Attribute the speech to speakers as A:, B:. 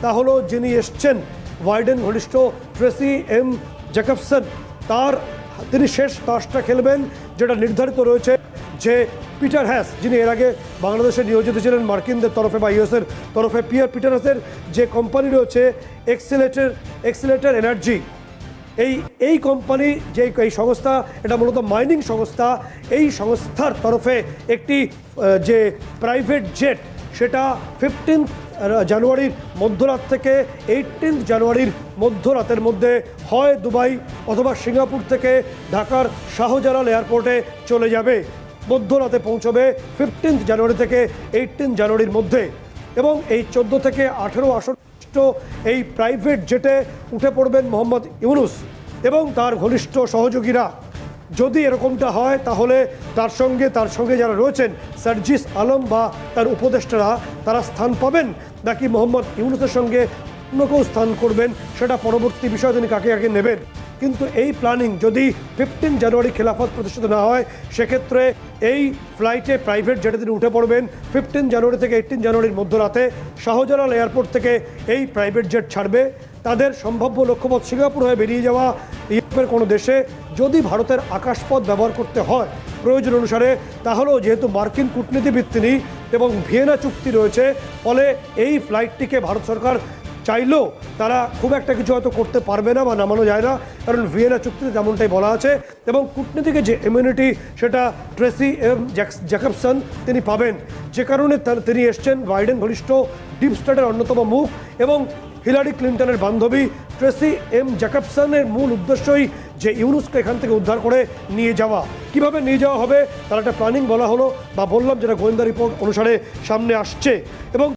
A: তা হলো যিনি এসছেন বাইডেন ঘনিষ্ঠ ট্রেসি এম জ্যাকবসন, তিনি শেষ তাসটা খেলবেন, যেটা নির্ধারিত রয়েছে যে পিটার হ্যাস, যিনি এর আগে বাংলাদেশে নিয়োজিত ছিলেন মার্কিনদের তরফে বা ইউএসের তরফে, পিটার হ্যাসের যে কোম্পানি রয়েছে এক্সিলেটর এনার্জি, এই কোম্পানি যে এই সংস্থা, এটা মূলত মাইনিং সংস্থা, এই সংস্থার তরফে একটি যে প্রাইভেট জেট, সেটা 15 জানুয়ারির মধ্যরাত থেকে 18 জানুয়ারির মধ্যরাতের মধ্যে হয় দুবাই অথবা সিঙ্গাপুর থেকে ঢাকার শাহজালাল এয়ারপোর্টে চলে যাবে। মধ্যরাতে পৌঁছবে 15 জানুয়ারি থেকে 18 জানুয়ারির মধ্যে, এবং এই 14 থেকে 18 আসন্ন এই প্রাইভেট জেটে উঠে পড়বেন মোহাম্মদ ইউনূস এবং তার ঘনিষ্ঠ সহযোগীরা। যদি এরকমটা হয় তাহলে তার সঙ্গে যারা রয়েছেন সার্জিস আলম বা তার উপদেষ্টারা, তারা স্থান পাবেন, নাকি মোহাম্মদ ইউনূসের সঙ্গে অন্য কেউ স্থান করবেন, সেটা পরবর্তী বিষয়, তিনি কাকে কাকে নেবেন। কিন্তু এই প্ল্যানিং যদি 15 জানুয়ারি খেলাফত প্রতিষ্ঠিত না হয়, সেক্ষেত্রে এই ফ্লাইটে প্রাইভেট জেটে তিনি উঠে পড়বেন 15 জানুয়ারি থেকে 18 জানুয়ারির মধ্যরাতে। শাহজালাল এয়ারপোর্ট থেকে এই প্রাইভেট জেট ছাড়বে। তাদের সম্ভাব্য লক্ষ্যপথ সিঙ্গাপুর হয়ে বেরিয়ে যাওয়া ইউরোপের কোনো দেশে, যদি ভারতের আকাশপথ ব্যবহার করতে হয় প্রয়োজন অনুসারে, তাহলেও যেহেতু মার্কিন কূটনীতিবিদ তিনি এবং ভিয়েনা চুক্তি রয়েছে, ফলে এই ফ্লাইটটিকে ভারত সরকার চাইলেও তারা খুব একটা কিছু হয়তো করতে পারবে না বা নামানো যায় না, কারণ ভিয়েনা চুক্তিতে যেমনটাই বলা আছে। এবং কূটনীতিকে যে ইমিউনিটি, সেটা ট্রেসি এম জ্যাকবসন তিনি পাবেন, যে কারণে তিনি এসছেন বাইডেন ঘনিষ্ঠ ডিপ স্টেটের অন্যতম মুখ এবং হিলারি ক্লিন্টনের বান্ধবী ট্রেসি এম জ্যাকবসনের মূল উদ্দেশ্যই যে ইউনূসকে এখান থেকে উদ্ধার করে নিয়ে যাওয়া। কিভাবে নিয়ে যাওয়া হবে তার একটা প্ল্যানিং বলা হলো বা বললাম, যেটা গোয়েন্দা রিপোর্ট অনুসারে সামনে আসছে। এবং